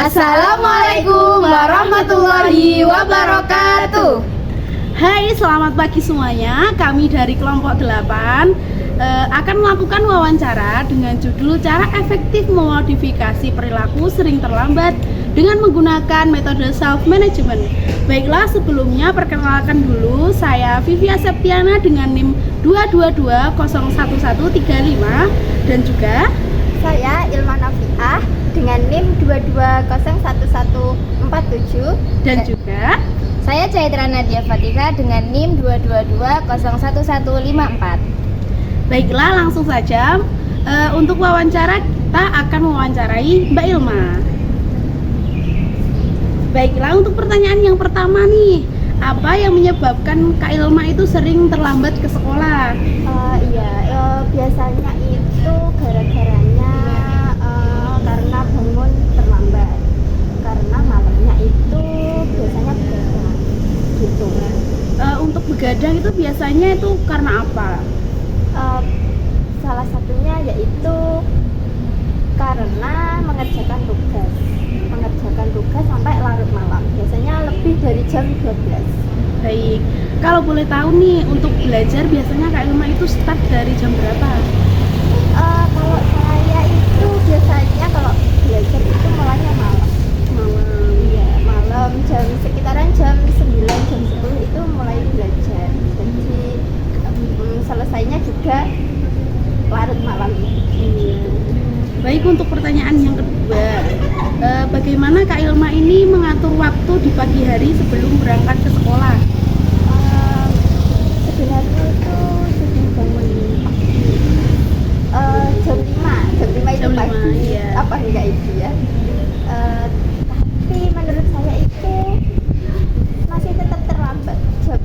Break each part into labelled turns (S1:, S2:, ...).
S1: Assalamualaikum warahmatullahi wabarakatuh.
S2: Hai, selamat pagi semuanya. Kami dari kelompok 8 akan melakukan wawancara dengan judul cara efektif memodifikasi perilaku sering terlambat dengan menggunakan metode self management. Baiklah, sebelumnya perkenalkan dulu, saya Vivia Septiana dengan NIM 222011135 dan juga
S1: Saya Ilma Nafiah dengan NIM 2201147
S2: dan juga
S3: Saya Caitra Nadia Fatika dengan NIM 222011154.
S2: baiklah, langsung saja untuk wawancara kita akan mewawancarai Mbak Ilma. Baiklah, untuk pertanyaan yang pertama nih, apa yang menyebabkan Kak Ilma itu sering terlambat ke sekolah?
S1: Biasanya itu gara-garanya karena bangun terlambat, karena malamnya itu biasanya begadang gitu.
S2: Untuk begadang itu biasanya itu karena apa?
S1: Salah satunya yaitu karena mengerjakan tugas sampai larut malam, biasanya lebih dari jam 12.
S2: Baik, kalau boleh tahu nih, untuk belajar biasanya Kak Ilma itu start dari jam berapa?
S1: Kalau saya itu biasanya kalau belajar itu mulainya malam. Iya, malam sekitaran jam 9, jam 10 itu mulai belajar. Jadi selesainya juga larut malam.
S2: Baik, untuk pertanyaan yang kedua, bagaimana Kak Ilma ini mengatur waktu di pagi hari sebelum berangkat ke sekolah?
S1: Sebenarnya itu sudah bangun pagi, jam 5 itu
S2: Jam 5,
S1: pagi,
S2: iya.
S1: apa enggak itu ya. Tapi menurut saya itu masih tetap terlambat.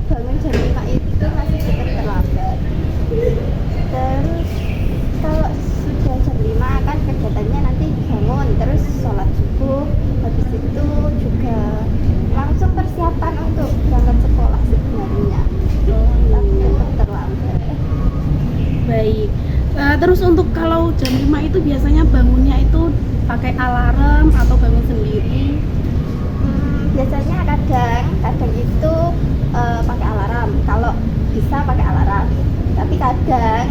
S1: Bangun jam 5 itu masih tetap terlambat. Terus kalau sudah jam 5 kan kegiatannya nanti bangun, terus sholat subuh, habis itu juga langsung persiapan untuk berangkat sekolah sebenarnya. Tapi tetap terlambat.
S2: Baik, terus untuk kalau jam 5 itu biasanya bangunnya itu pakai alarm atau bangun sendiri?
S1: Biasanya kadang itu pakai alarm, kalau bisa pakai alarm. Tapi kadang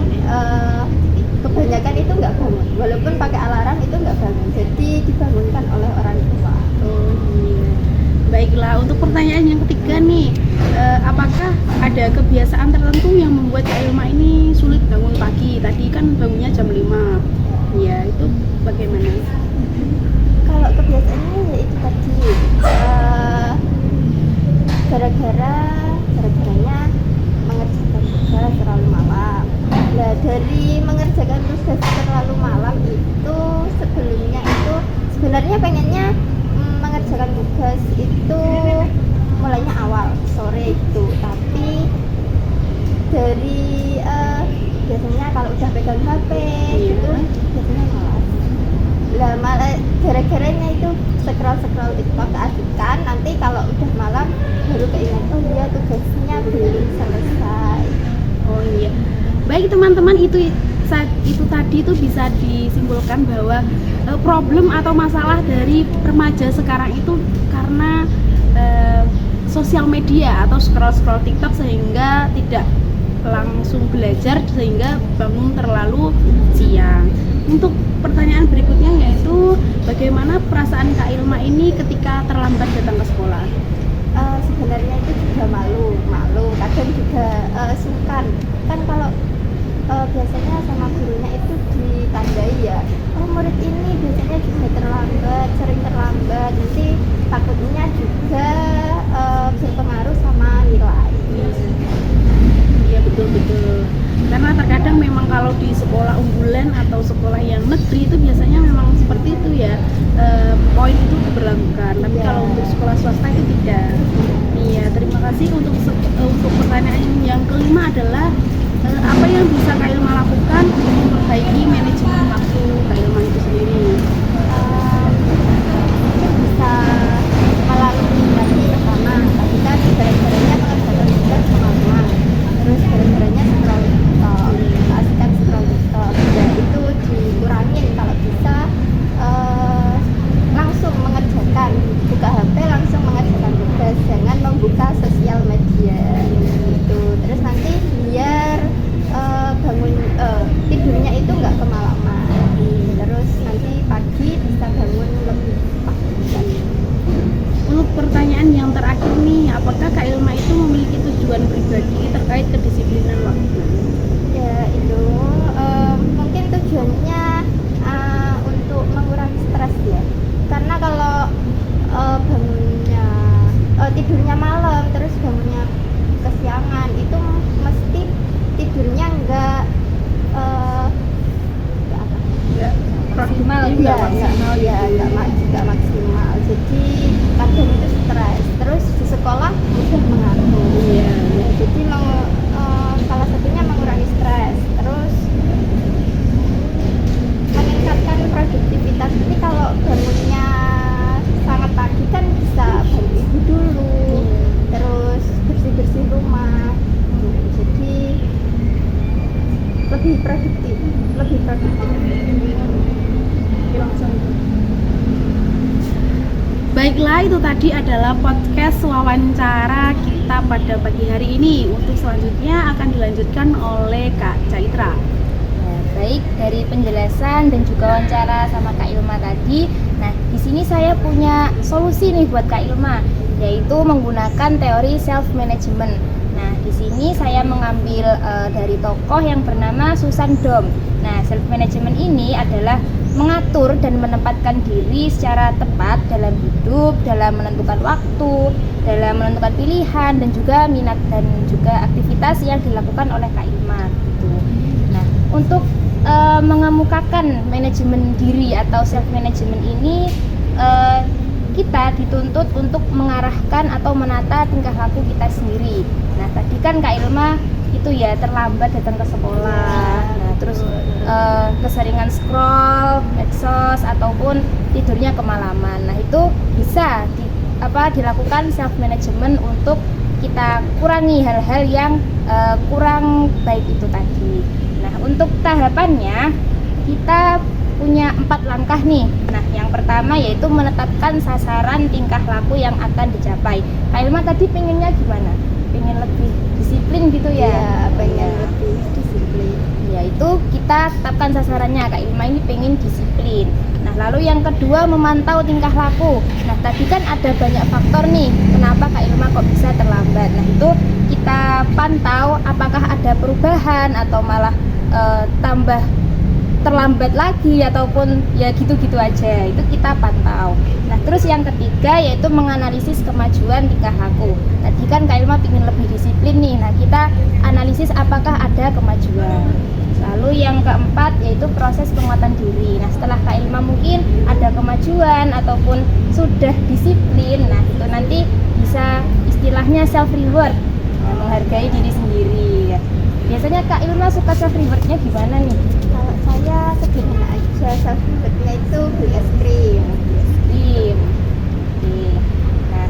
S1: kebanyakan itu nggak bangun, walaupun pakai alarm itu nggak bangun, jadi dibangunkan oleh orang tua.
S2: Oh iya. Baiklah, untuk pertanyaan yang ketiga nih, apakah ada kebiasaan tertentu yang membuat Kak Ilma ini sulit bangun pagi? Tadi kan bangunnya jam 5. Ya, itu bagaimana?
S1: Kalau kebiasaannya ya itu tadi, gara-garanya mengerjakan tugas terlalu malam. Nah, dari mengerjakan tugas terlalu malam itu sebelumnya itu sebenarnya pengennya mengerjakan tugas itu mulainya awal sore itu, tapi dari biasanya kalau udah pegang HP itu biasanya malas. Lah malah gara-garanya itu scroll TikTok keasikan, nanti kalau udah malam baru keinget, oh iya tugasnya belum selesai.
S2: Oh iya. Baik teman-teman, itu tadi itu bisa disimpulkan bahwa problem atau masalah dari remaja sekarang itu karena sosial media atau scroll TikTok, sehingga tidak langsung belajar sehingga bangun terlalu siang. Untuk pertanyaan berikutnya yaitu bagaimana perasaan Kak Ilma ini ketika terlambat datang ke sekolah?
S1: Sebenarnya itu juga malu, kadang juga sungkan. Kan kalau biasanya sama gurunya itu ditandai ya, oh murid ini biasanya juga terlambat, sering terlambat, nanti takutnya juga berpengaruh sama nilai.
S2: Iya, betul. Karena terkadang memang kalau di sekolah unggulan atau sekolah yang negeri itu biasanya memang seperti itu ya, poin itu diberlakukan. Tapi kalau untuk sekolah swasta itu tidak. Iya, terima kasih. Untuk pertanyaan yang kelima adalah apa yang bisa Kak Ilma lakukan untuk memperbaiki manajemen waktu Kak Ilma itu sendiri?
S1: Bisa melalui tadi pertama, tadi kan gara-garanya mengerjakan tugas kemalaman, terus gara-garanya scroll TikTok, keasikan scroll TikTok, ya itu dikurangin kalau bisa langsung mengerjakan
S3: maksimal.
S2: Produktif,
S1: Iya,
S2: nggak maksimal
S1: nggak maksimal. Jadi kadang itu stres. Terus di sekolah mudah mengantuk.
S2: Iya.
S1: Jadi salah satunya mengurangi stres. Terus meningkatkan produktivitas. Jadi kalau bangunnya sangat pagi kan bisa bangun ibu dulu, terus bersih rumah. Jadi lebih produktif.
S2: Baiklah, itu tadi adalah podcast wawancara kita pada pagi hari ini. Untuk selanjutnya akan dilanjutkan oleh Kak Caitra.
S3: Ya, baik, dari penjelasan dan juga wawancara sama Kak Ilma tadi. Nah, di sini saya punya solusi nih buat Kak Ilma, yaitu menggunakan teori self management. Nah, di sini saya mengambil dari tokoh yang bernama Susan Dom. Nah, self management ini adalah mengatur dan menempatkan diri secara tepat dalam hidup, dalam menentukan waktu, dalam menentukan pilihan dan juga minat dan juga aktivitas yang dilakukan oleh Kak Ilma gitu. Nah, untuk mengemukakan manajemen diri atau self management ini kita dituntut untuk mengarahkan atau menata tingkah laku kita sendiri. Nah, tadi kan Kak Ilma itu ya terlambat datang ke sekolah. Nah, terus keseringan scroll medsos ataupun tidurnya kemalaman. Nah, itu bisa dilakukan self management untuk kita kurangi hal-hal yang kurang baik itu tadi. Nah, untuk tahapannya kita punya 4 langkah nih. Nah, yang pertama yaitu menetapkan sasaran tingkah laku yang akan dicapai. Kak Ilma tadi pengennya gimana? Pengen lebih disiplin gitu ya?
S1: Iya, pengen lebih disiplin.
S3: Yaitu kita tetapkan sasarannya. Kak Ilma ini pengen disiplin. Nah, lalu yang kedua memantau tingkah laku. Nah, tadi kan ada banyak faktor nih kenapa Kak Ilma kok bisa terlambat. Nah, itu kita pantau apakah ada perubahan atau malah tambah terlambat lagi ataupun ya gitu-gitu aja. Itu kita pantau. Nah, terus yang ketiga yaitu menganalisis kemajuan tingkah laku. Tadi kan Kak Ilma ingin lebih disiplin nih. Nah, kita analisis apakah ada kemajuan. Lalu yang keempat yaitu proses penguatan diri. Nah, setelah Kak Ilma mungkin ada kemajuan ataupun sudah disiplin, nah itu nanti bisa istilahnya self reward, menghargai diri sendiri. Biasanya Kak Ilma suka self rewardnya gimana nih?
S1: Kalau saya sederhana aja, self rewardnya itu beli es krim.
S3: Oke. Nah,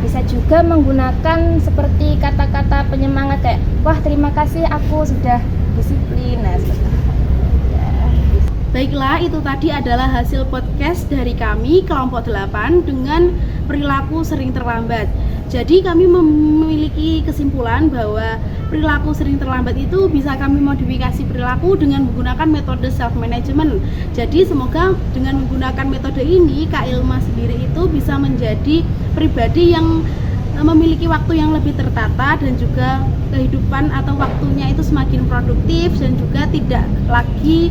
S3: bisa juga menggunakan seperti kata-kata penyemangat kayak wah terima kasih aku sudah disiplin. Nah, seperti itu.
S2: Baiklah, itu tadi adalah hasil podcast dari kami kelompok 8 dengan perilaku sering terlambat. Jadi kami memiliki kesimpulan bahwa perilaku sering terlambat itu bisa kami modifikasi perilaku dengan menggunakan metode self management. Jadi semoga dengan menggunakan metode ini Kak Ilma sendiri itu bisa menjadi pribadi yang memiliki waktu yang lebih tertata dan juga kehidupan atau waktunya itu semakin produktif dan juga tidak lagi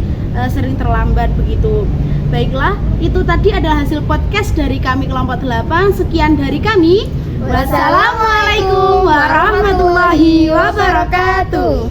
S2: sering terlambat begitu. Baiklah, itu tadi adalah hasil podcast dari kami kelompok 8. Sekian dari kami. Wassalamualaikum warahmatullahi wabarakatuh.